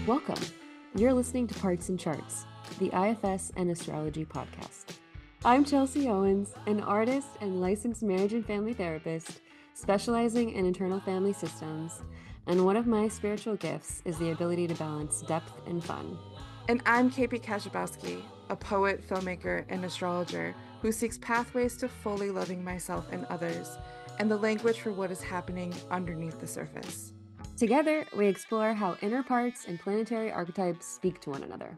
Welcome. You're listening to Parts and Charts, the IFS and Astrology podcast. I'm Chelsea Owens, an artist and licensed marriage and family therapist specializing in internal family systems, and one of my spiritual gifts is the ability to balance depth and fun. And I'm KP Kajabowski, a poet, filmmaker, and astrologer who seeks pathways to fully loving myself and others, and the language for what is happening underneath the surface. Together, we explore how inner parts and planetary archetypes speak to one another.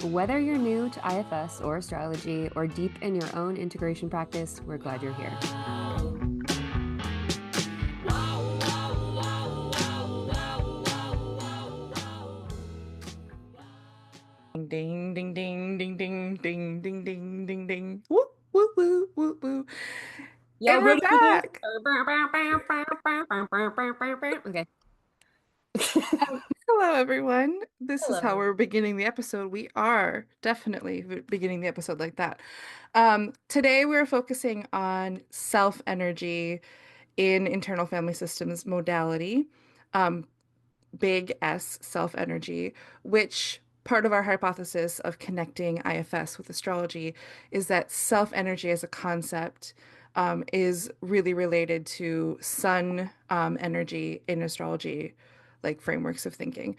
Whether you're new to IFS or astrology or deep in your own integration practice, we're glad you're here. Ding, ding, ding, ding, ding, ding, ding, ding, ding, ding. Woo, woo, woo, woo, woo. Y'all And we're ready for this? back. Okay. Hello, everyone. This is how Hello. we're beginning the episode. We are definitely beginning the episode like that. Today, we're focusing on self energy in internal family systems modality, um, big S self energy, which part of our hypothesis of connecting IFS with astrology is that self energy as a concept is really related to sun energy in astrology, like frameworks of thinking.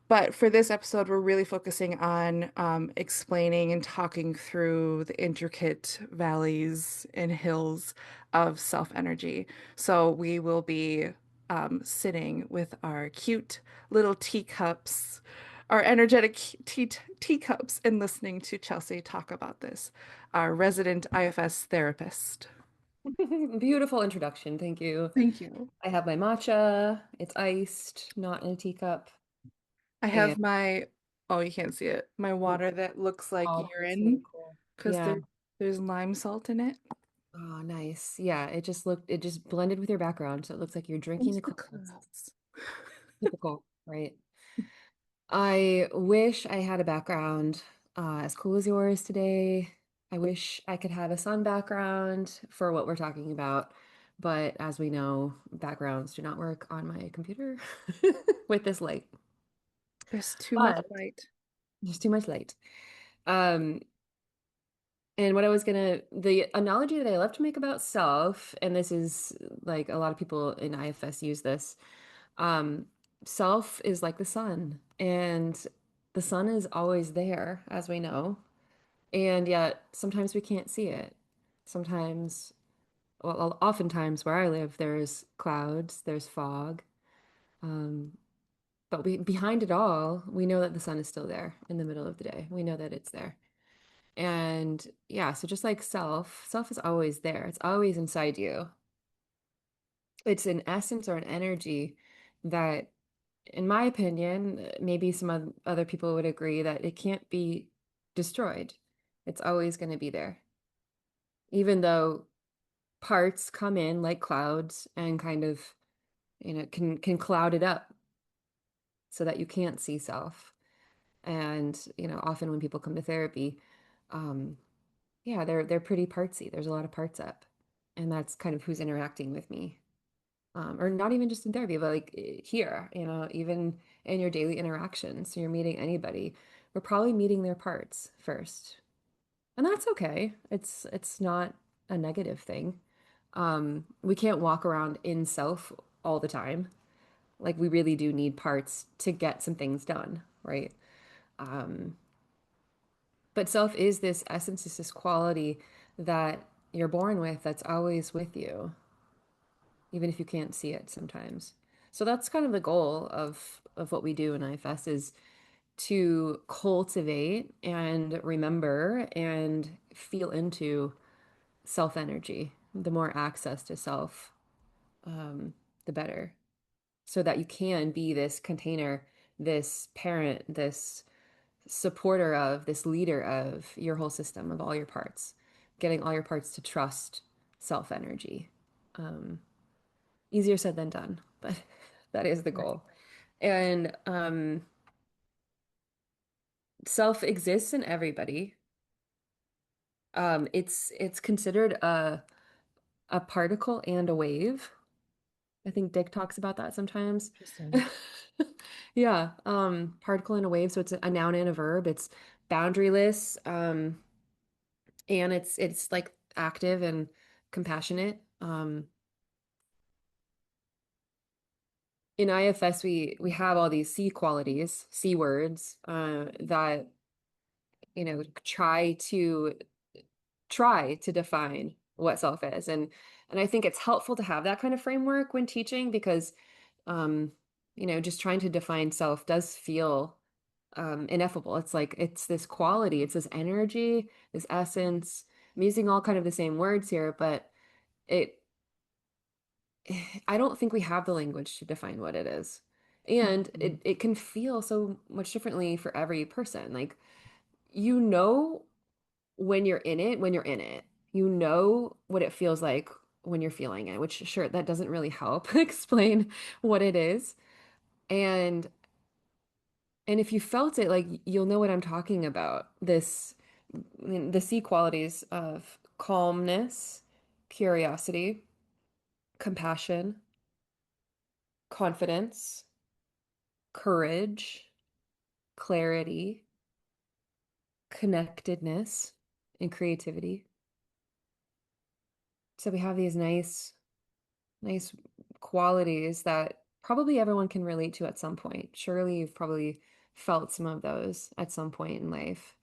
But for this episode, we're really focusing on explaining and talking through the intricate valleys and hills of self energy. So we will be sitting with our cute little teacups, our energetic teacups, and listening to Chelsea talk about this, our resident IFS therapist. Beautiful introduction. Thank you. Thank you. I have my matcha. It's iced, not in a teacup. I And have my, oh, you can't see it, my water that looks like oh, that's really urine cool. because Yeah. there's lime salt in it. Oh, nice. Yeah, it just blended with your background, so it looks like you're drinking Into the the clouds. clouds. Typical, right? I wish I had a background as cool as yours today. I wish I could have a sun background for what we're talking about. But as we know, backgrounds do not work on my computer with this light. There's too much But light. there's too much light. Um, and the analogy that I love to make about self, and this is like a lot of people in IFS use this, um, self is like the sun, and the sun is always there, as we know. And yet sometimes we can't see it. Sometimes, well, oftentimes where I live, there's clouds, there's fog. Um, but behind it all, we know that the sun is still there in the middle of the day. We know that it's there. And yeah, so just like self is always there. It's always inside you. It's an essence or an energy that, in my opinion, maybe some other people would agree that it can't be destroyed. It's always going to be there. Even though parts come in like clouds and kind of, can cloud it up so that you can't see self. And, often when people come to therapy, um, yeah, they're pretty partsy. There's a lot of parts up. And that's kind of who's interacting with me. Or not even just in therapy, but like here, even in your daily interactions. So you're meeting anybody, we're probably meeting their parts first. And that's okay. It's not a negative thing. We can't walk around in self all the time. Like we really do need parts to get some things done, right? Um, but self is this essence, is this quality that you're born with that's always with you, even if you can't see it sometimes. So that's kind of the goal of what we do in IFS is to cultivate and remember and feel into self energy. The more access to self, the better. So that you can be this container, this parent, this supporter of, this leader of your whole system, of all your parts, getting all your parts to trust self energy. Easier said than done, but that is the Right. goal. And self exists in everybody. It's considered a particle and a wave. I think Dick talks about that sometimes. Interesting. Yeah, particle and a wave, so it's a noun and a verb. It's boundaryless, and it's like active and compassionate. In IFS, we have all these C qualities, C words, that try to define what self is, and I think it's helpful to have that kind of framework when teaching because, um, just trying to define self does feel ineffable. It's like it's this quality, it's this energy, this essence. I'm using all kind of the same words here, but it I don't think we have the language to define what it is. And Mhm. it can feel so much differently for every person. Like, you know when you're in it, when you're in it. You know what it feels like when you're feeling it, which sure, that doesn't really help explain what it is. And and if you felt it, like you'll know what I'm talking about. The C qualities of calmness, curiosity, compassion, confidence, courage, clarity, connectedness, and creativity. So we have these nice qualities that probably everyone can relate to at some point. Surely you've probably felt some of those at some point in life.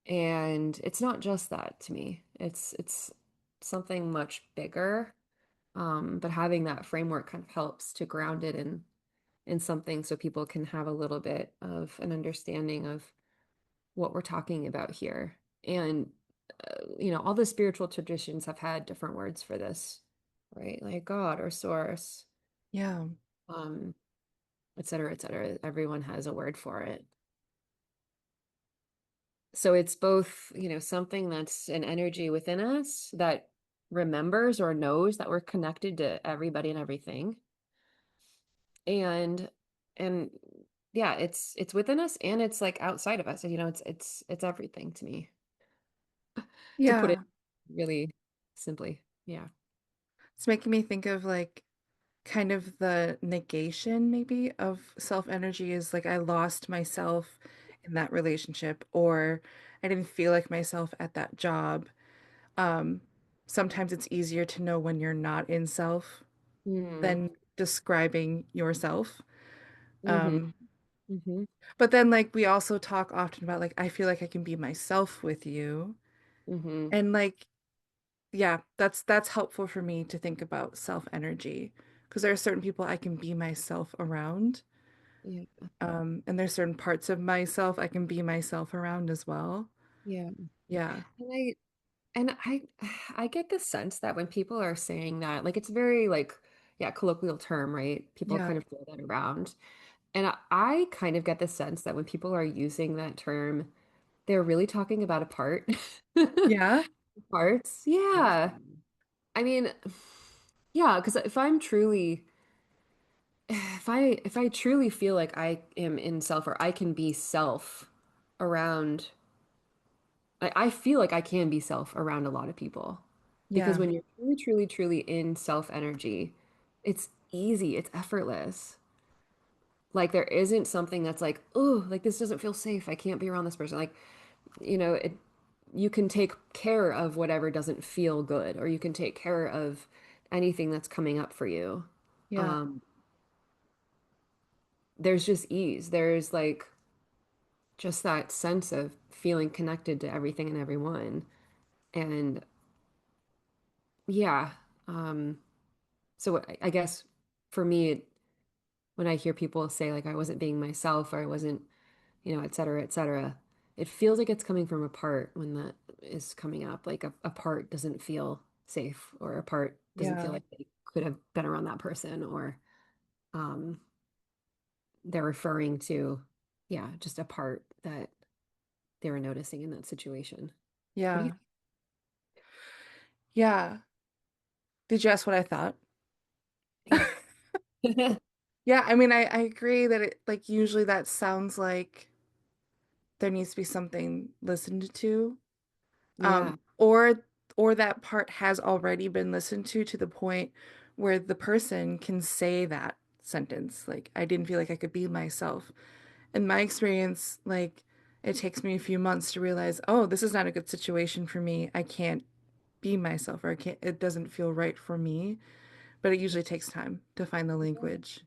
And it's not just that to me. It's something much bigger. But having that framework kind of helps to ground it in something so people can have a little bit of an understanding of what we're talking about here. And all the spiritual traditions have had different words for this, right? Like God or source, Yeah. um, et cetera, et cetera. Everyone has a word for it. So it's both, something that's an energy within us that remembers or knows that we're connected to everybody and everything. And and yeah, it's within us and it's like outside of us. It's everything to me, to put it Yeah. really simply. Yeah. It's making me think of like kind of the negation maybe of self energy is like I lost myself in that relationship or I didn't feel like myself at that job. Um, Sometimes it's easier to know when you're not in self Mm. than describing yourself. Mm-hmm. Um, Mm-hmm. but then like we also talk often about like I feel like I can be myself with you. Mm-hmm. And like yeah, that's helpful for me to think about self energy because there are certain people I can be myself around. Yeah. And there's certain parts of myself I can be myself around as well. Yeah. Yeah. And I I get the sense that when people are saying that, like it's very like, yeah, colloquial term, right? People Yeah. kind of throw that around. And I kind of get the sense that when people are using that term, they're really talking about a part. Yeah. Parts. Yeah. I mean, yeah, because if I truly feel like I am in self or I can be self around I feel like I can be self around a lot of people. Because Yeah. when you're truly, truly, truly in self energy, it's easy, it's effortless. Like there isn't something that's like, oh, like this doesn't feel safe. I can't be around this person. Like, it you can take care of whatever doesn't feel good, or you can take care of anything that's coming up for you. Yeah. Um, there's just ease. There's like just that sense of feeling connected to everything and everyone. And yeah, so I guess for me, when I hear people say like I wasn't being myself or I wasn't, et cetera, it feels like it's coming from a part when that is coming up. Like a part doesn't feel safe or a part doesn't feel Yeah. like they could have been around that person or um, they're referring to, yeah, just a part that they were noticing in that situation. What do you Yeah. Yeah. Did you ask what I thought? think? Yeah. Yeah, I mean, I agree that it like usually that sounds like there needs to be something listened to. Yeah. Or that part has already been listened to the point where the person can say that sentence, like, I didn't feel like I could be myself. In my experience, like, it takes me a few months to realize, oh, this is not a good situation for me. I can't be myself, or I can't, it doesn't feel right for me. But it usually takes time to find the language.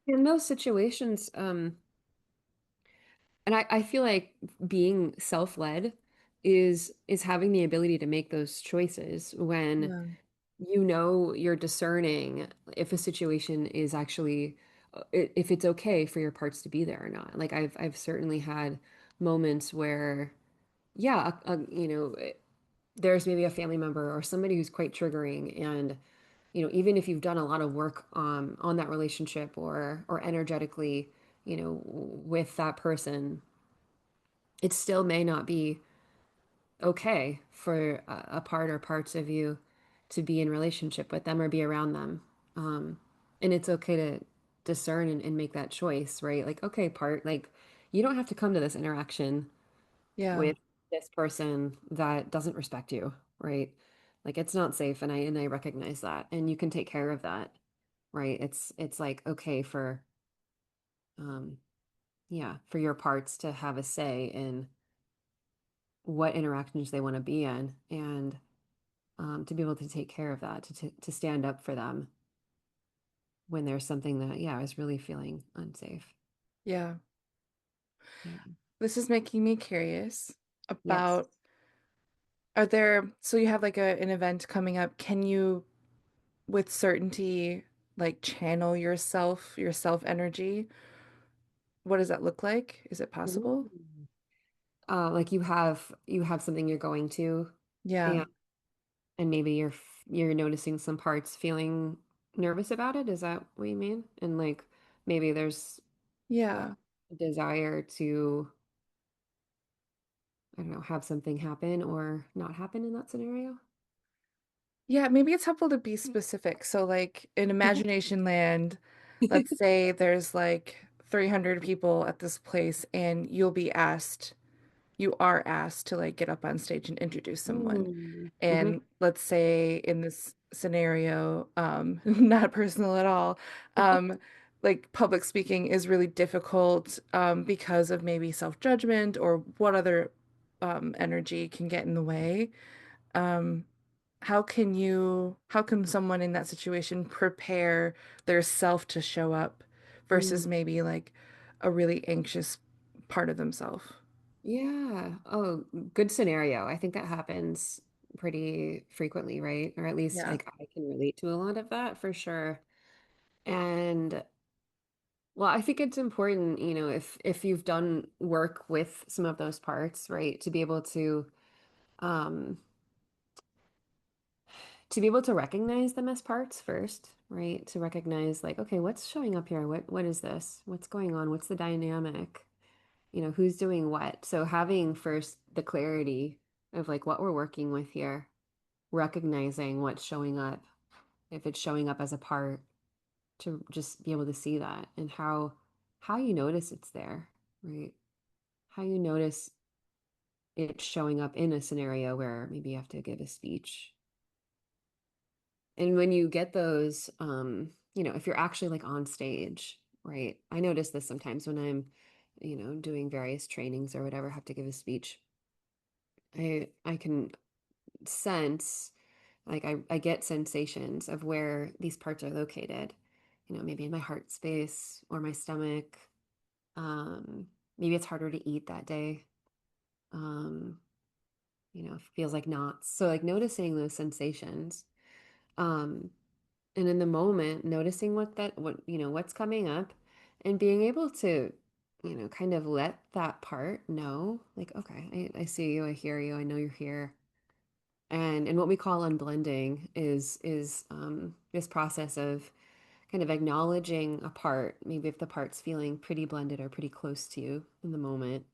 In those situations, and I feel like being self-led is having the ability to make those choices when Yeah. you know you're discerning if a situation is actually if it's okay for your parts to be there or not. Like I've certainly had moments where yeah, there's maybe a family member or somebody who's quite triggering and even if you've done a lot of work on that relationship or energetically, with that person, it still may not be okay for a part or parts of you to be in relationship with them or be around them. And it's okay to discern and make that choice, right? Like, okay, like you don't have to come to this interaction Yeah. with this person that doesn't respect you, right? Like it's not safe, and I recognize that, and you can take care of that, right? It's like okay for um yeah, for your parts to have a say in what interactions they want to be in, and to be able to take care of that, to stand up for them when there's something that, yeah, is really feeling unsafe. Yeah. Yeah. This is making me curious Yes. about, are there, so you have like an event coming up. Can you with certainty like channel your self energy? What does that look like? Is it possible? Ooh. Like you have something you're going to, Yeah. and maybe you're noticing some parts feeling nervous about it. Is that what you mean? And like maybe there's Yeah. a desire to, I don't know, have something happen or not happen in that scenario. Yeah, maybe it's helpful to be specific. So, like in Okay. Imagination Land, let's say there's like 300 people at this place, and you are asked to like get up on stage and introduce someone. Mm. And let's say in this scenario, not personal at all, um, like public speaking is really difficult because of maybe self-judgment or what other energy can get in the way. Um, how can someone in that situation prepare their self to show up versus Mm. maybe like a really anxious part of themselves? Yeah. Oh, good scenario. I think that happens pretty frequently, right? Or at least Yeah. like I can relate to a lot of that for sure. And well, I think it's important, if you've done work with some of those parts, right, um to be able to recognize them as parts first, right? To recognize like, okay, what's showing up here? What is this? What's going on? What's the dynamic? Who's doing what? So having first the clarity of like what we're working with here, recognizing what's showing up, if it's showing up as a part, to just be able to see that and how you notice it's there, right? How you notice it showing up in a scenario where maybe you have to give a speech. And when you get those, if you're actually like on stage, right? I notice this sometimes when I'm, doing various trainings or whatever, have to give a speech. I can sense, like I get sensations of where these parts are located, maybe in my heart space or my stomach. Maybe it's harder to eat that day. Um, it feels like knots. So like noticing those sensations. Um, and in the moment, noticing what's coming up and being able to, kind of let that part know, like, okay, I see you, I hear you, I know you're here. And what we call unblending is this process of kind of acknowledging a part, maybe if the part's feeling pretty blended or pretty close to you in the moment,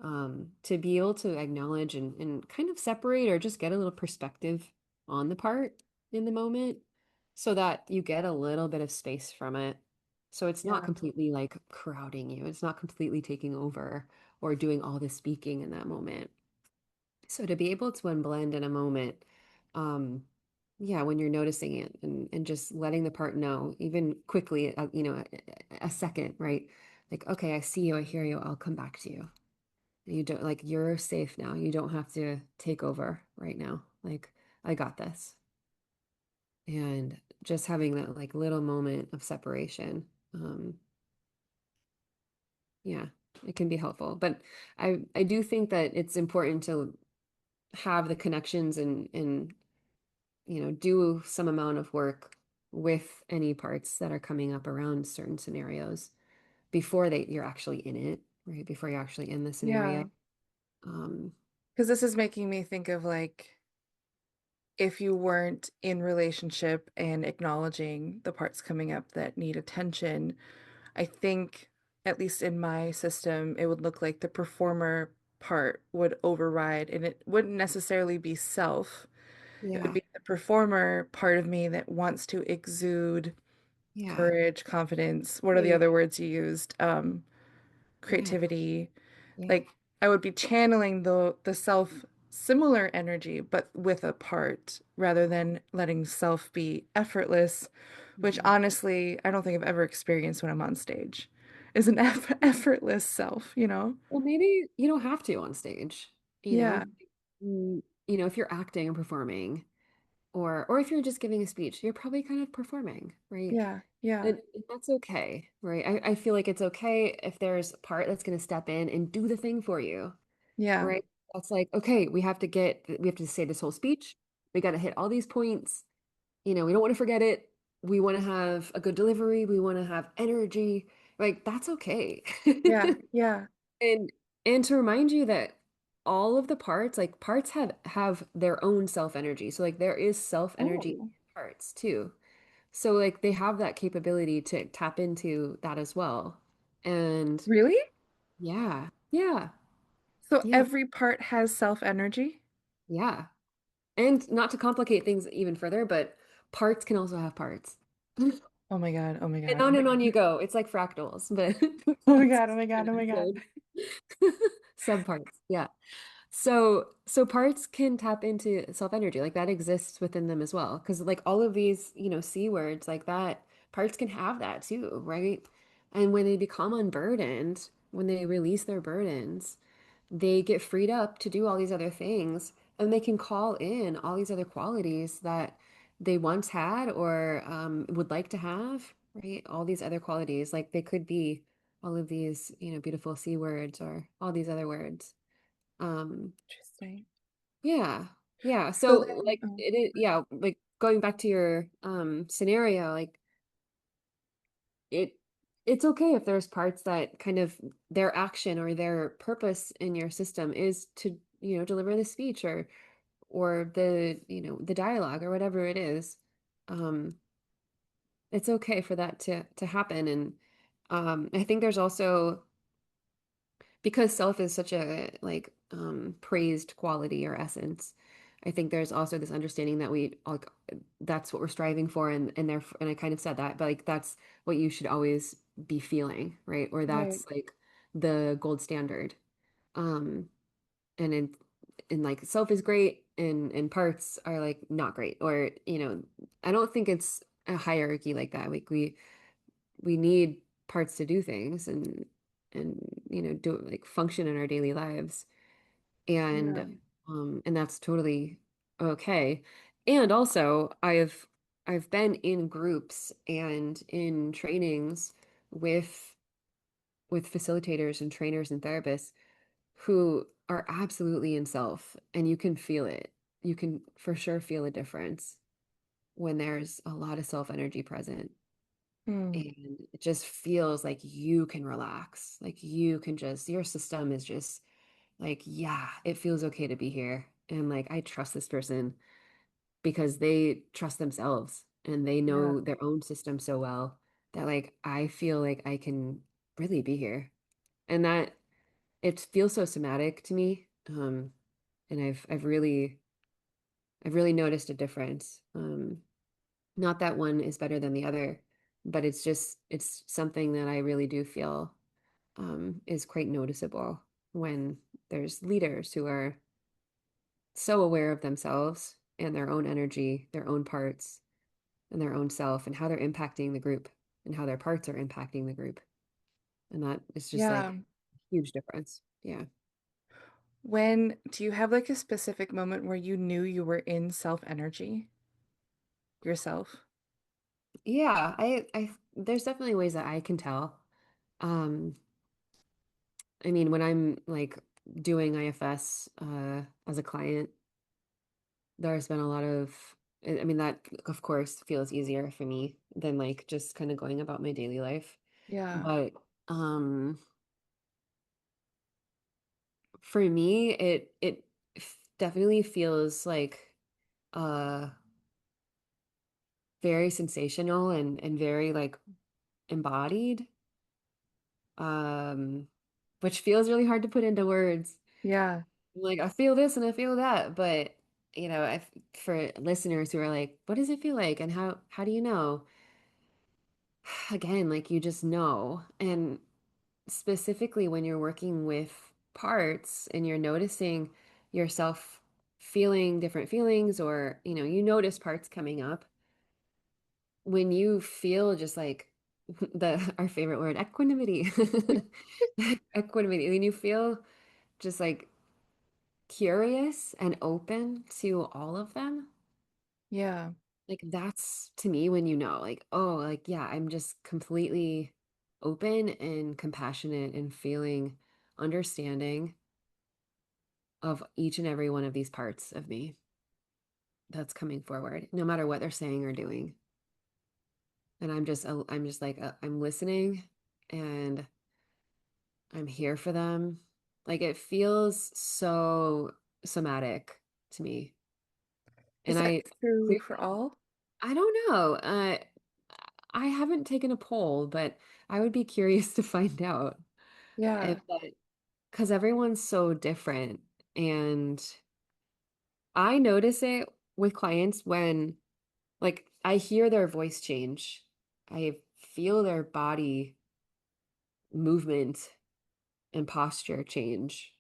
to be able to acknowledge and kind of separate or just get a little perspective on the part in the moment so that you get a little bit of space from it. So it's not Yeah. completely like crowding you. It's not completely taking over or doing all the speaking in that moment. So to be able to unblend in a moment, um, yeah, when you're noticing it and just letting the part know, even quickly, a second, right? Like, okay, I see you, I hear you, I'll come back to you. You don't like you're safe now. You don't have to take over right now. Like, I got this. And just having that like little moment of separation, yeah, it can be helpful. But I do think that it's important to have the connections and do some amount of work with any parts that are coming up around certain scenarios before you're actually in it, right? Before you're actually in the scenario. Yeah. Um, Because this is making me think of like if you weren't in relationship and acknowledging the parts coming up that need attention, I think, at least in my system, it would look like the performer part would override, and it wouldn't necessarily be self. It would yeah, be the performer part of me that wants to exude yeah, courage, confidence. What are the yeah, other words you used? yeah, Creativity. yeah. Like I would be channeling the self similar energy, but with a part rather than letting self be effortless, which Mhm. honestly, I don't think I've ever experienced when I'm on stage, is an effortless self, you know? Well, maybe you don't have to on stage, you Yeah, know. If you're acting and performing, or if you're just giving a speech, you're probably kind of performing, right? yeah, yeah, And that's okay, right? I feel like it's okay if there's a part that's going to step in and do the thing for you, yeah, right? That's like, okay, we have to say this whole speech. We got to hit all these points. We don't want to forget it. We want to have a good delivery. We want to have energy. Like, that's okay. yeah, yeah. And and to remind you that all of the parts, like parts have their own self energy. So like there is self energy Oh, parts too. So like they have that capability to tap into that as well. And really? yeah, yeah, So yeah, every part has self energy? yeah. And not to complicate things even further, but parts can also have parts. Oh my God, oh my And God, oh on my and on you God. go. It's like fractals, but Oh my that's God, oh my God, an oh my God. episode. Subparts. Yeah. So parts can tap into self-energy. Like that exists within them as well. Because like all of these, C words like that, parts can have that too, right? And when they become unburdened, when they release their burdens, they get freed up to do all these other things, and they can call in all these other qualities that they once had or would like to have, right? All these other qualities, like they could be all of these, beautiful C words or all these other words. Um, Interesting. yeah. Yeah. So So then, like oh, it is, yeah, like going back to your scenario, like it it's okay if there's parts that kind of their action or their purpose in your system is to, deliver the speech or the dialogue or whatever it is. Um, it's okay for that to happen. And I think there's also because self is such a like praised quality or essence. I think there's also this understanding that we like that's what we're striving for and I kind of said that, but like that's what you should always be feeling, right? Or right. that's like the gold standard. Um and like self is great and parts are like not great or I don't think it's a hierarchy like that. Like we need parts to do things and do like function in our daily lives Yeah. and that's totally okay. And also I've been in groups and in trainings with facilitators and trainers and therapists who are absolutely in self and you can feel it. You can for sure feel a difference when there's a lot of self energy present. Hmm. And it just feels like you can relax. Like you can just, your system is just like, yeah, it feels okay to be here. And like, I trust this person because they trust themselves and they Yeah. know their own system so well that like, I feel like I can really be here. And that it feels so somatic to me. And I've really noticed a difference. Not that one is better than the other, but it's something that I really do feel is quite noticeable when there's leaders who are so aware of themselves and their own energy, their own parts, and their own self, and how they're impacting the group and how their parts are impacting the group. And that is just like Yeah. a huge difference. Yeah. When do you have like a specific moment where you knew you were in self energy yourself? Yeah, there's definitely ways that I can tell. Um, I mean, when I'm like doing IFS as a client, there's been a lot of, I mean, that of course feels easier for me than like just kind of going about my daily life. Yeah. But um, for me, it definitely feels like uh very sensational and very like embodied, um, which feels really hard to put into words. Yeah. Like I feel this and I feel that, but for listeners who are like, what does it feel like, and how do you know? Again, like you just know, and specifically when you're working with parts and you're noticing yourself feeling different feelings, or you notice parts coming up when you feel just like the our favorite word, equanimity. Equanimity, when you feel just like curious and open to all of them, Yeah. like that's to me when like, oh, like yeah, I'm just completely open and compassionate and feeling understanding of each and every one of these parts of me that's coming forward, no matter what they're saying or doing. And I'm just like, I'm listening and I'm here for them. Like it feels so somatic to me. Is And that I true clearly, for all? I don't know. I haven't taken a poll, but I would be curious to find out if Yeah. that, because everyone's so different. And I notice it with clients when, like, I hear their voice change. I feel their body movement and posture change.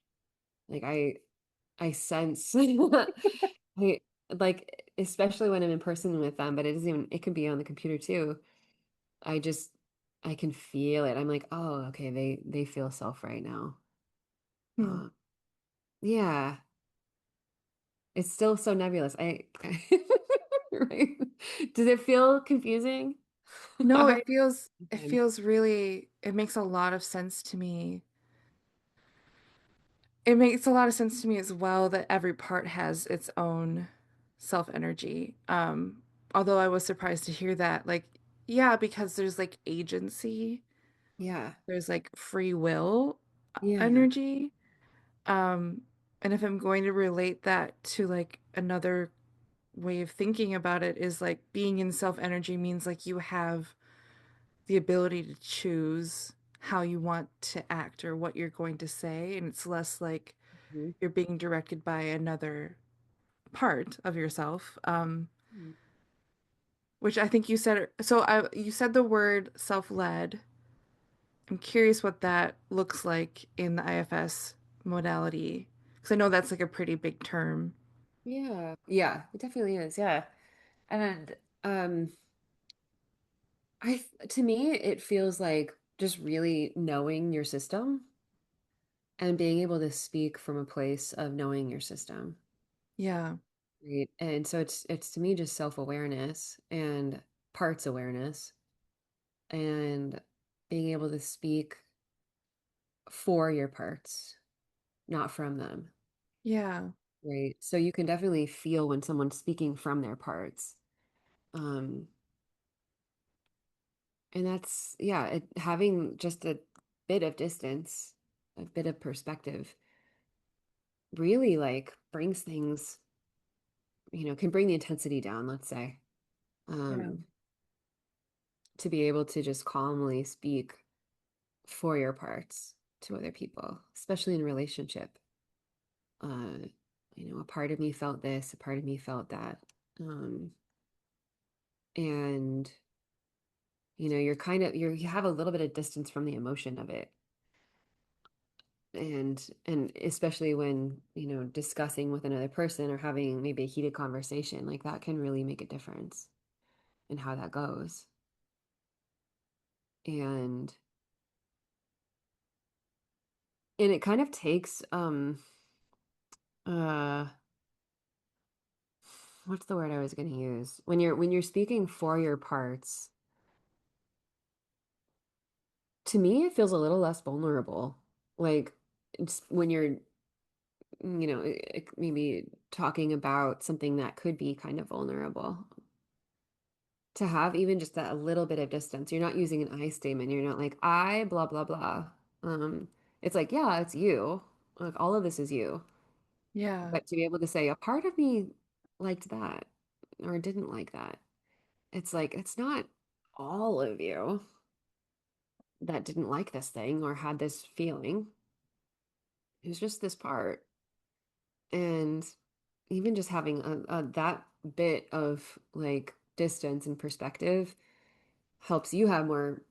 Like I sense I like, especially when I'm in person with them, but it can be on the computer too. I just I can feel it. I'm like, oh, okay, they feel self right now. Hmm. Uh, yeah, it's still so nebulous. Right? Does it feel confusing? No, Hard? it Again. feels really, it makes a lot of sense to me. It makes a lot of sense to me as well that every part has its own self energy. Although I was surprised to hear that. Like, yeah, because there's like agency, Yeah. there's like free will Yeah. energy. Um, and if I'm going to relate that to like another way of thinking about it is like being in self energy means like you have the ability to choose how you want to act or what you're going to say, and it's less like Mhm. you're being directed by another part of yourself. Which I think you said. So you said the word self-led. I'm curious what that looks like in the IFS modality because I know that's like a pretty big term. Yeah. Yeah, it definitely is. Yeah. And um to me it feels like just really knowing your system and being able to speak from a place of knowing your system. Yeah, Right. And so it's to me just self-awareness and parts awareness and being able to speak for your parts, not from them. yeah, Right. So you can definitely feel when someone's speaking from their parts. Um, and that's, yeah, having just a bit of distance, a bit of perspective really like brings things, can bring the intensity down, let's say. yeah, Um, to be able to just calmly speak for your parts to other people, especially in relationship. Uh, a part of me felt this, a part of me felt that. Um, and you have a little bit of distance from the emotion of it. And especially when, discussing with another person or having maybe a heated conversation, like that can really make a difference in how that goes. And and it kind of takes uh what's the word I was going to use? When you're speaking for your parts, to me it feels a little less vulnerable. Like it's when you're, maybe talking about something that could be kind of vulnerable. To have even just that a little bit of distance. You're not using an I statement. You're not like, I blah blah blah. Um, it's like, yeah, it's you. Like all of this is you. Yeah. But to be able to say a part of me liked that or didn't like that. It's like it's not all of you that didn't like this thing or had this feeling. It's just this part. And even just having a that bit of like distance and perspective helps you have more,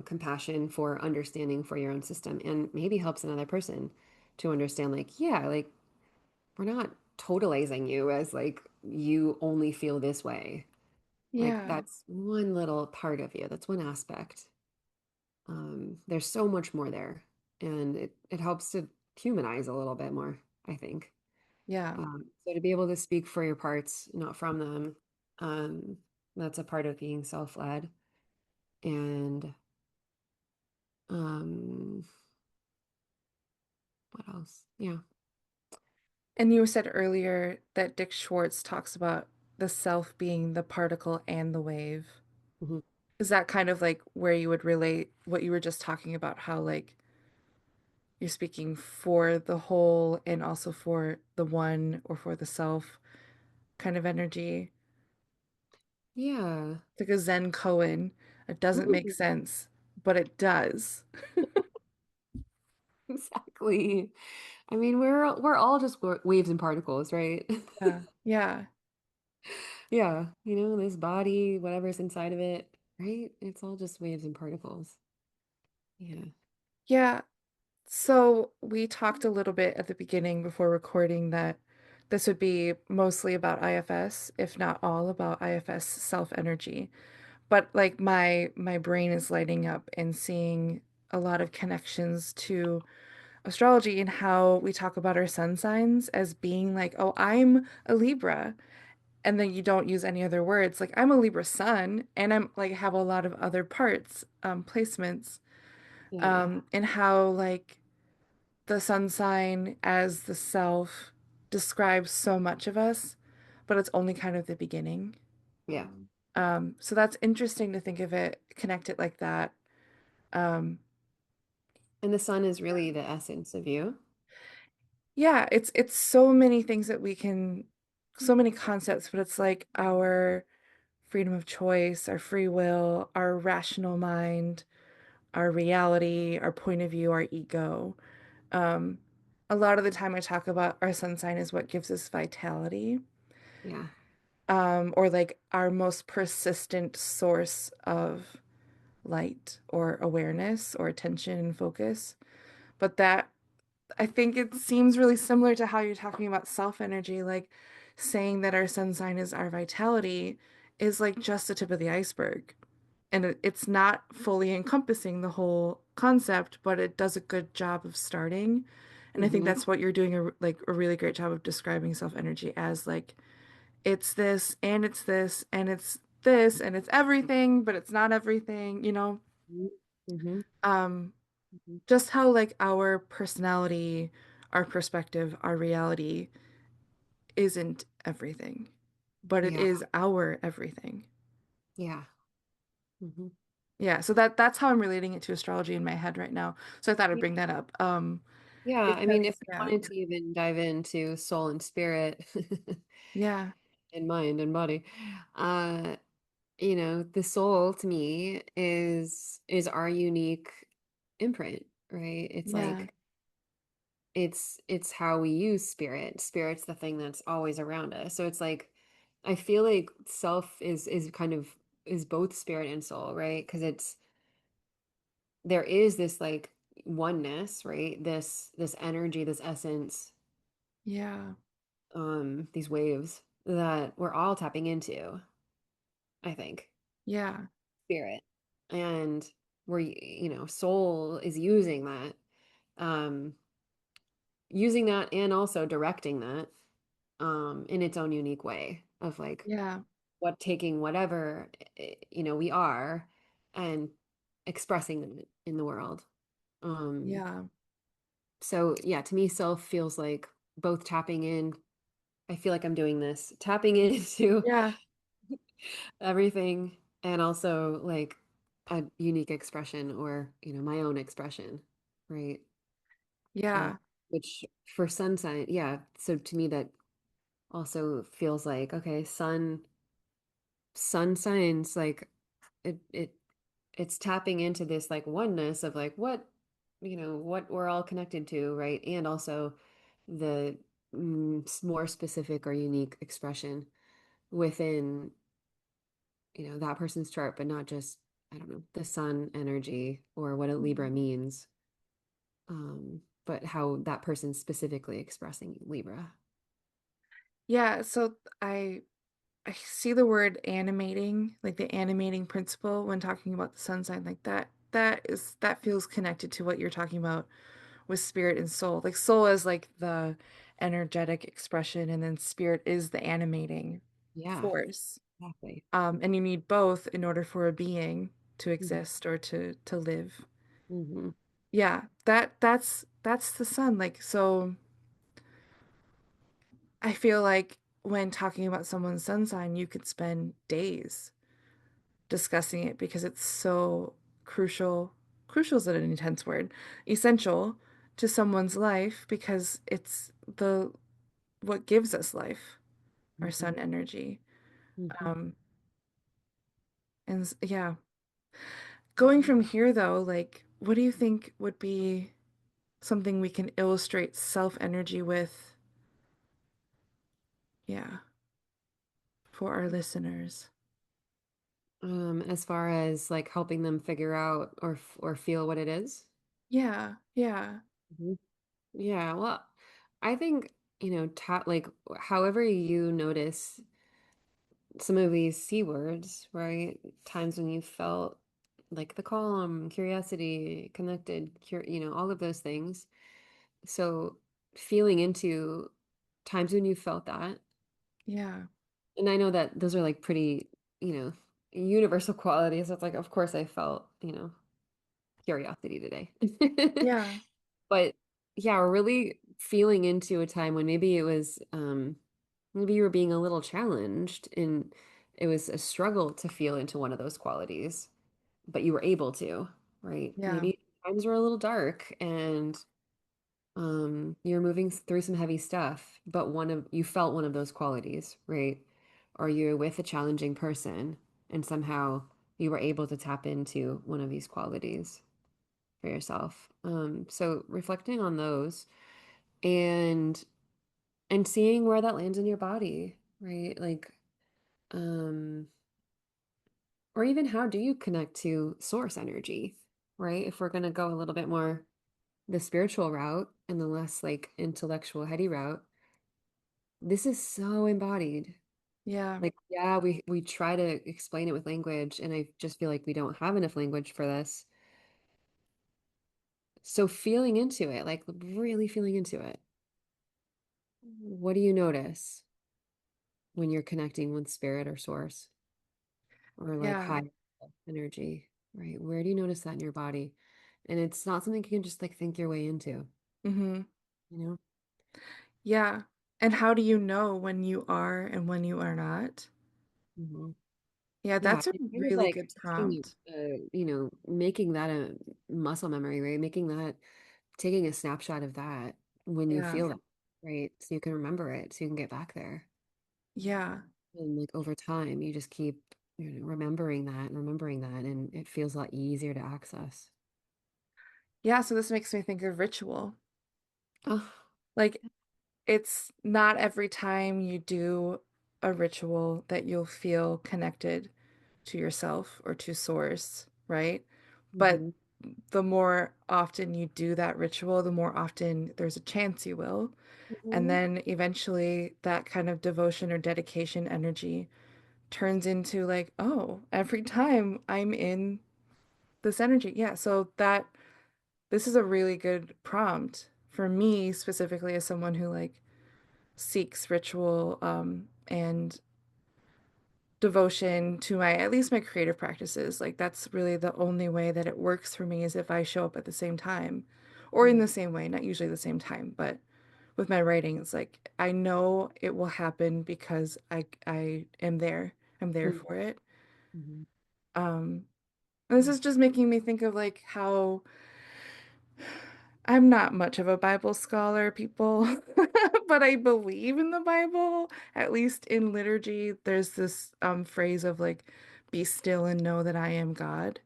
compassion for understanding for your own system and maybe helps another person to understand like, yeah, like we're not totalizing you as like you only feel this way. Like Yeah. that's one little part of you. That's one aspect. There's so much more there. And it helps to humanize a little bit more, I think. Yeah. So to be able to speak for your parts, not from them, um, that's a part of being self-led. And um what else? Yeah. And you said earlier that Dick Schwartz talks about the self being the particle and the wave. Mhm. Is that kind of like where you would relate what you were just talking about, how like you're speaking for the whole and also for the one or for the self kind of energy? Yeah. It's like a Zen koan. It doesn't make Ooh, sense, but it does. exactly. I mean, we're all just waves and particles, right? Yeah. Yeah. Yeah, this body, whatever's inside of it, right? It's all just waves and particles. Yeah. Yeah. So we talked a little bit at the beginning before recording that this would be mostly about IFS, if not all about IFS self energy. But like my brain is lighting up and seeing a lot of connections to astrology and how we talk about our sun signs as being like, oh, I'm a Libra. And then you don't use any other words. Like I'm a Libra sun and I'm like have a lot of other parts, placements, Yeah. and how like the sun sign as the self describes so much of us, but it's only kind of the beginning. Yeah. So that's interesting to think of it, connect it like that. Um, And the sun is really the essence of you. yeah, it's so many things that we can, so many concepts, but it's like our freedom of choice, our free will, our rational mind, our reality, our point of view, our ego. Um, a lot of the time I talk about our sun sign is what gives us vitality, Yeah. or like our most persistent source of light or awareness or attention and focus. But that I think it seems really similar to how you're talking about self energy, like saying that our sun sign is our vitality is like just the tip of the iceberg. And it's not fully encompassing the whole concept, but it does a good job of starting. And I think Hmm. that's what you're doing like a really great job of describing self energy as like it's this and it's this and it's this and it's everything, but it's not everything, you know? Hmm. Um, Hmm. just how like our personality, our perspective, our reality isn't everything, but it Yeah. is our everything. Yeah. Hmm. Yeah, so that's how I'm relating it to astrology in my head right now. So I thought I'd bring that up. Yeah. I mean, if Because we yeah, wanted to even dive into soul and spirit yeah, and mind and body, uh, the soul to me is our unique imprint, right? It's yeah, like it's how we use spirit. Spirit's the thing that's always around us. So it's like I feel like self is kind of is both spirit and soul, right? Because it's there is this like oneness, right? This energy, this essence, Yeah. these waves that we're all tapping into, I think, Yeah. spirit. And we're, soul is um, using that and also directing that in its own unique way of like Yeah. what taking whatever we are and expressing them in the world. Um, Yeah. so yeah, to me, self feels like both tapping in. I feel like I'm doing this, tapping into Yeah. everything, and also like a unique expression or my own expression, right? Uh, Yeah. which for sun sign, yeah. So to me, that also feels like okay, sun signs like it it's tapping into this like oneness of like what what we're all connected to, right? And also the more specific or unique expression within that person's chart, but not just I don't know the sun energy or what a Libra Mhm. means, but how that person's specifically expressing Libra. Yeah. So I see the word animating, like the animating principle when talking about the sun sign like that. That feels connected to what you're talking about with spirit and soul. Like soul is like the energetic expression, and then spirit is the animating Yeah, force. exactly. And you need both in order for a being to Mhm. exist or to live. Mhm. Yeah, that's the sun. Like so I feel like when talking about someone's sun sign, you could spend days discussing it because it's so crucial. Crucial is an intense word. Essential to someone's life because it's the what gives us life, our Mhm. sun energy. Mhm. Um, yeah, going from here though, like, what do you think would be something we can illustrate self energy with? Yeah, for our listeners. As far as like helping them figure out or feel what it is. Yeah, yeah, Mhm. Yeah, well, I think, like however you notice some of these C words, right? Times when you felt like the calm, curiosity, connected, all of those things. So feeling into times when you felt that. yeah, And I know that those are like pretty, universal qualities. It's like, of course I felt, curiosity today. yeah, But yeah, really feeling into a time when maybe it was maybe you were being a little challenged and it was a struggle to feel into one of those qualities, but you were able to, right? yeah, Maybe times were a little dark and you're moving through some heavy stuff, but you felt one of those qualities, right? Or you're with a challenging person and somehow you were able to tap into one of these qualities for yourself. So reflecting on those and seeing where that lands in your body, right? Like, um, or even how do you connect to source energy, right? If we're going to go a little bit more the spiritual route and the less like intellectual heady route, this is so embodied. yeah, Like, yeah, we try to explain it with language, and I just feel like we don't have enough language for this. So feeling into it, like really feeling into it. What do you notice when you're connecting with spirit or source or like yeah. high energy, right? Where do you notice that in your body? And it's not something you can just like think your way into, Mm-hmm. you know? Yeah. And how do you know when you are and when you are not? Hmm. Yeah, Yeah, that's a it's kind of really like good taking, prompt. making that a muscle memory, right? Taking a snapshot of that when you Yeah. feel that, right? So you can remember it, so you can get back there. Yeah. And like over time, you just keep, remembering that and remembering that, and it feels a lot easier to access. Yeah, so this makes me think of ritual. Oh, Like it's not every time you do a ritual that you'll feel connected to yourself or to source, right? But mhm. the more often you do that ritual, the more often there's a chance you will. And Mhm. then eventually that kind of devotion or dedication energy turns into like, oh, every time I'm in this energy. Yeah. So that this is a really good prompt for me specifically as someone who like seeks ritual and devotion to my at least my creative practices. Like that's really the only way that it works for me is if I show up at the same time or in Yeah. the same way, not usually the same time, but with my writing, it's like I know it will happen because I am there. I'm there Mhm. for it. Mhm. Um, and this Yeah. is just making me think of like how I'm not much of a Bible scholar, people, but I believe in the Bible. At least in liturgy, there's this phrase of like, be still and know that I am God.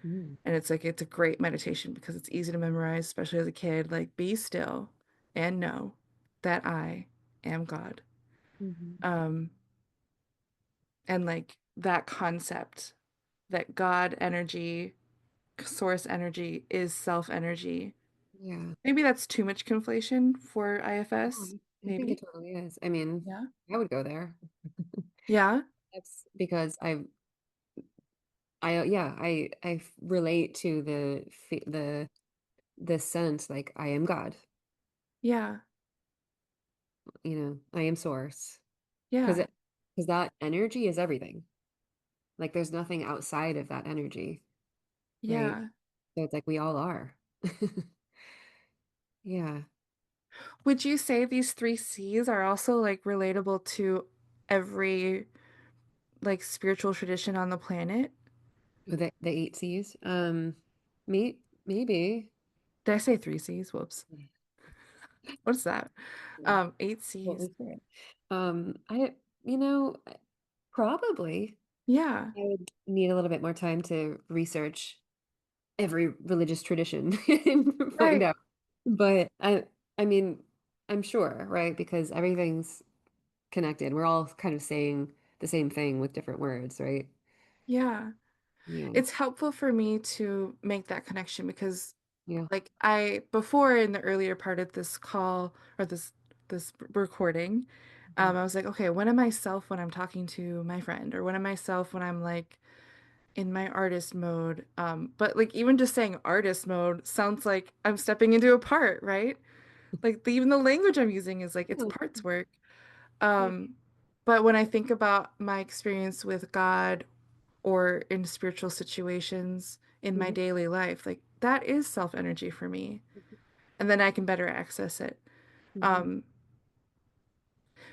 Mm. And it's like, it's a great meditation because it's easy to memorize, especially as a kid. Like, be still and know that I am God. Mhm. Um, and like that concept that God energy, source energy is self energy. Yeah. Maybe that's too much conflation for IFS. I think it Maybe. totally is. I mean, Yeah. I would go there. Yeah. That's because yeah, I relate to the sense like I am God, Yeah. I am source. Because Yeah. because that energy is everything. Like there's nothing outside of that energy, right? Yeah. So it's like we all are. Yeah. Would you say these three C's are also like relatable to every like spiritual tradition on the planet? The eight C's. Maybe. Did I say three C's? Whoops. What's that? Yeah. Eight Holy C's. Spirit. I you know, probably Yeah. I would need a little bit more time to research every religious tradition and find Right. out. But I mean, I'm sure, right? Because everything's connected. We're all kind of saying the same thing with different words, right? Yeah. Yeah. It's helpful for me to make that connection because Yeah. like I before in the earlier part of this call or this recording, Mhm. I was like, okay, when am I self when I'm talking to my friend or when am I self when I'm like in my artist mode? But like even just saying artist mode sounds like I'm stepping into a part, right? Like even the language I'm using is like it's Yeah. parts work. Yeah. Um, but when I think about my experience with God or in spiritual situations in my Mhm. daily life, like that is self energy for me. And then I can better access it. Mhm. Um,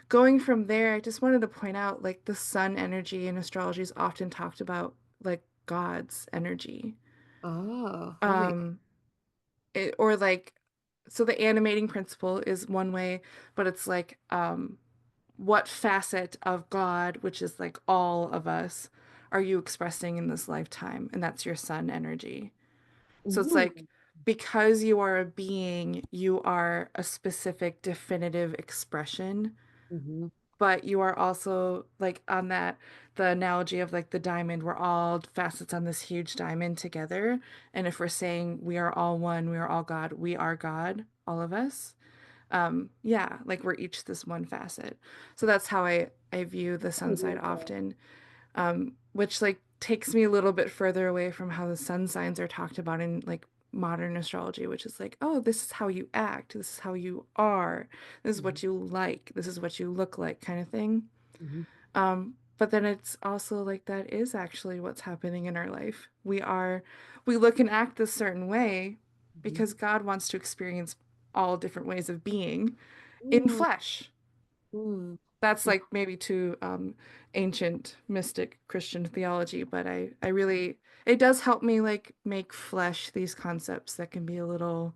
Going from there, I just wanted to point out like the sun energy in astrology is often talked about like God's energy. Oh, that makes Um, or like, so the animating principle is one way, but it's like, what facet of God, which is like all of us, are you expressing in this lifetime? And that's your sun energy. So it's like Ooh. because you are a being, you are a specific definitive expression, Mhm. but you are also like on that the analogy of like the diamond, we're all facets on this huge diamond together. And if we're saying we are all one, we are all God, we are God, all of us. Yeah, like we're each this one facet. So that's how I view the sun Really side beautiful. often, which like takes me a little bit further away from how the sun signs are talked about in like modern astrology, which is like, oh, this is how you act, this is how you are, this is Mhm. what you like, this is what you look like, kind of thing. Mhm. But then it's also like that is actually what's happening in our life. We look and act this certain way Mhm. because God wants to experience all different ways of being in Mm, flesh. mm. That's like maybe too ancient mystic Christian theology, but I really it does help me like make flesh these concepts that can be a little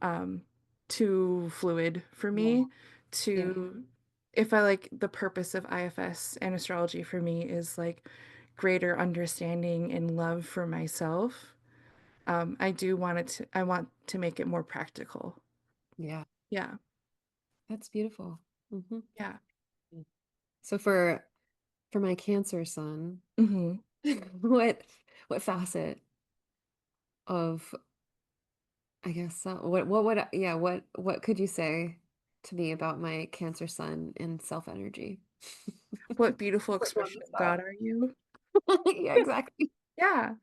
um too fluid for Yeah. me Yeah. to if I like the purpose of IFS and astrology for me is like greater understanding and love for myself. I want to make it more practical. Yeah. Yeah. That's beautiful. Hmm. Yeah. So for my Cancer son, Hmm. what what facet? of, I guess, what would yeah, what could you say to me about my Cancer sun and self energy? What beautiful Put you on expression the of God spot. are you? Yeah, exactly. Yeah.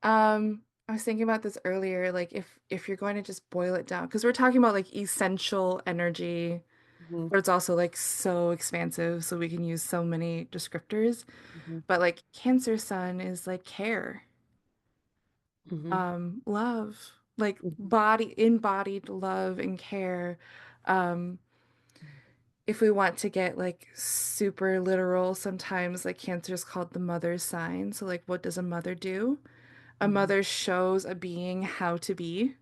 I was thinking about this earlier, like if you're going to just boil it down, because we're talking about like essential energy, Hmm. but it's also like so expansive, so we can use so many descriptors. Hmm. But like Cancer Sun is like care, Hmm. love, like Hmm. body, embodied love and care. Um, if we want to get like super literal, sometimes like Cancer is called the mother's sign. So like, what does a mother do? A Hmm. mother shows a being how to be.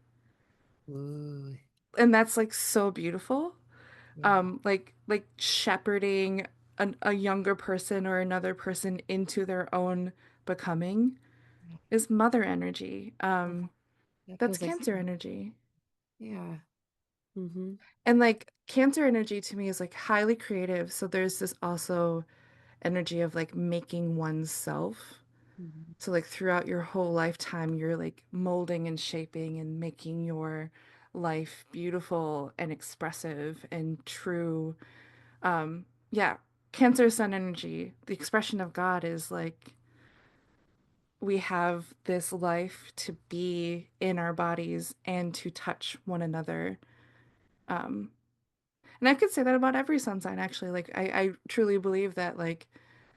Ooh, And that's like so beautiful. yeah. Like shepherding a younger person or another person into their own becoming is mother energy. Oh, that That's feels like Cancer energy. yeah. Hmm. And like Cancer energy to me is like highly creative. So there's this also energy of like making oneself. Hmm. So like throughout your whole lifetime, you're like molding and shaping and making your life beautiful and expressive and true. Yeah, Cancer Sun energy, the expression of God is like we have this life to be in our bodies and to touch one another. Um, and I could say that about every sun sign, actually. Like I truly believe that like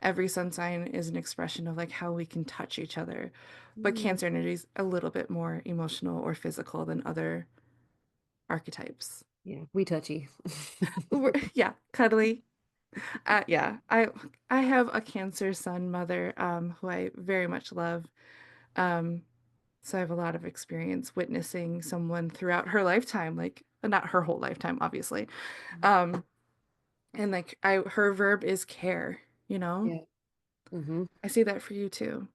every sun sign is an expression of like how we can touch each other. But Mm, Cancer energy is a little bit more emotional or physical than other archetypes. yeah, we touchy. Yeah, cuddly. Yeah, I have a Cancer sun mother who I very much love. Um, so I have a lot of experience witnessing someone throughout her lifetime, like not her whole lifetime, obviously. Um, and like I her verb is care, you know? Yeah. Hmm. I see that for you too.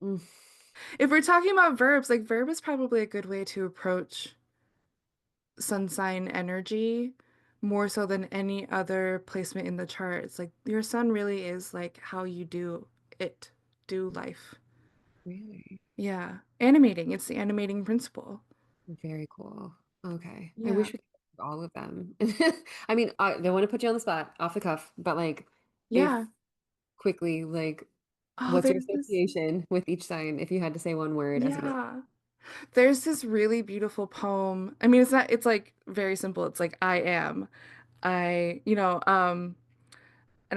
Mm. If we're talking about verbs, like verb is probably a good way to approach sun sign energy more so than any other placement in the chart. It's like your sun really is like how you do it, do life. Really? Yeah. Animating. It's the animating principle. Very cool. Okay. I Yeah. wish we could have all of them. I mean, I don't want to put you on the spot, off the cuff, but like, Yeah. if quickly, like, Oh, what's your there's this. association with each sign if you had to say one word as a gift? Yeah. There's this really beautiful poem. I mean, it's not, it's like very simple. It's like, I am. And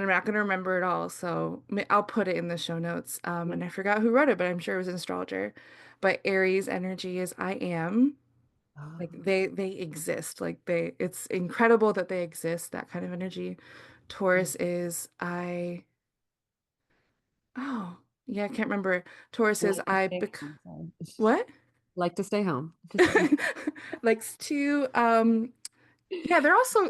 I'm not going to remember it all. So I'll put it in the show notes. And I forgot who wrote it, but I'm sure it was an astrologer. But Aries energy is I am. Like Oh. they exist. It's incredible that they exist, that kind of energy. Mm. Taurus is oh, yeah, I can't remember. Taurus is Like to stay home. Sorry. what? Like to stay home. Just kidding. Likes to yeah,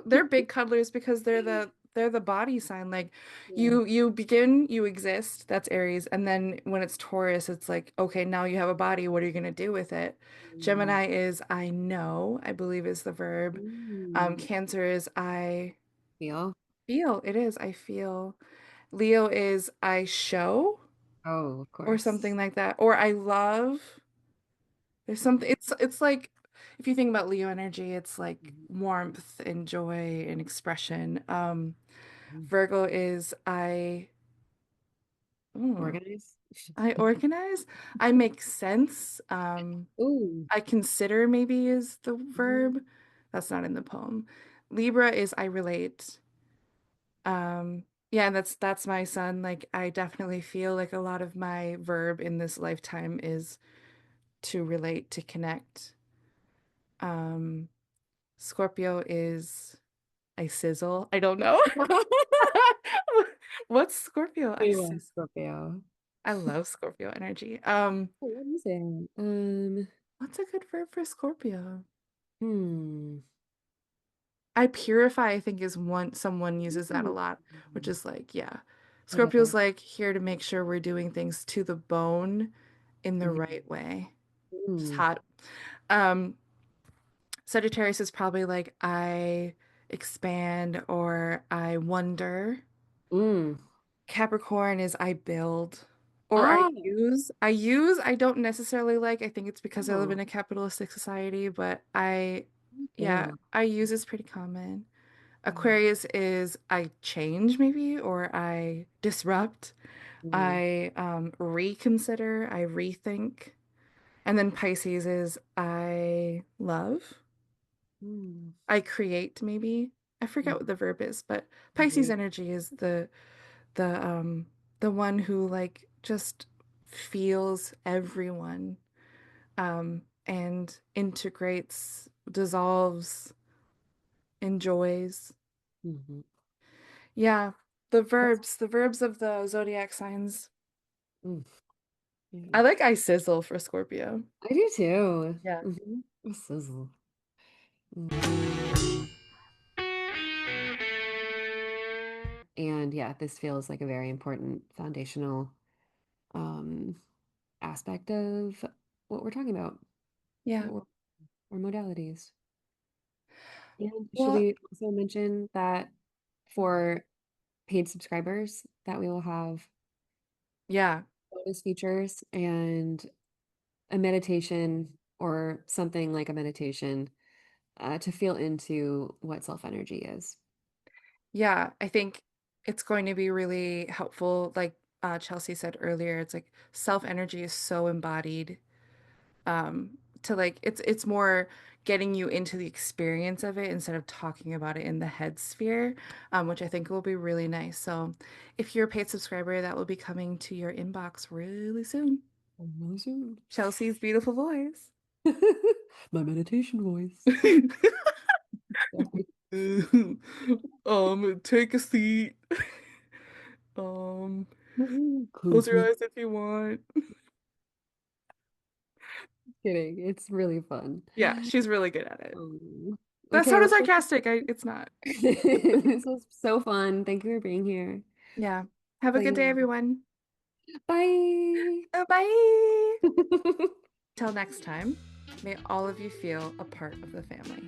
they're big cuddlers because they're the body sign. Like Yeah. you begin, you exist, that's Aries, and then when it's Taurus, it's like, okay, now you have a body, what are you gonna do with it? Mm. Gemini is I know, I believe is the verb. Mm. Cancer is I Feel. feel, it is, I feel. Leo is I show Oh, of or something course. like that. Or I love. There's something it's like if you think about Leo energy, it's like Mhm. warmth and joy and expression. Mhm. Virgo is ooh, Organize. I organize. I make sense. Ooh. I consider maybe is the Mhm. verb. That's not in the poem. Libra is I relate. Yeah, and that's my son. Like I definitely feel like a lot of my verb in this lifetime is to relate, to connect. Um, Scorpio is I sizzle. I don't know. What's Scorpio? I We love sizzle. Scorpio. I love Scorpio energy. Oh, what is it? What's a good verb for Scorpio? Hmm. I purify, I think is one someone uses that a Ooh. lot, which is like, yeah. I get Scorpio's that. like here to make sure we're doing things to the bone in the Mhm. right way. Just Mm. hot. Um, Sagittarius is probably like I expand or I wonder. Mm. Capricorn is I build. Or Ah, I don't necessarily like. I think it's because I live in oh, a capitalistic society, but yeah, too. I use is pretty common. Mm, Aquarius is I change maybe, or I disrupt, mm, I reconsider, I rethink. And then Pisces is I love, mm, I create maybe. I forget mm, what the verb is, but Pisces mhm, energy is the the one who like just feels everyone and integrates, dissolves, enjoys. mhm. Yeah, the verbs of the zodiac signs. Mm, yeah. I like I sizzle for Scorpio. I do too. Yeah. A sizzle. Mm. And yeah, this feels like a very important foundational um, aspect of what we're talking about, Yeah. or, or modalities. And should Well, we also mention that for paid subscribers, that we will have yeah. bonus features and a meditation or something like a meditation to feel into what self energy is. Yeah, I think it's going to be really helpful. Like Chelsea said earlier, it's like self energy is so embodied. To like it's more getting you into the experience of it instead of talking about it in the head sphere, which I think will be really nice. So if you're a paid subscriber, that will be coming to your inbox really soon. Really soon. Chelsea's beautiful voice. My meditation voice. Sorry. Take a seat. Um, close Close your your eyes if you want. kidding. It's really fun. Yeah, she's really good at it. Um, That okay, sounded well, sarcastic. It's not. this was so fun. Thank you for being here. Yeah. Have a good Playing day, along. everyone. Bye. Bye. Till next time, may all of you feel a part of the family.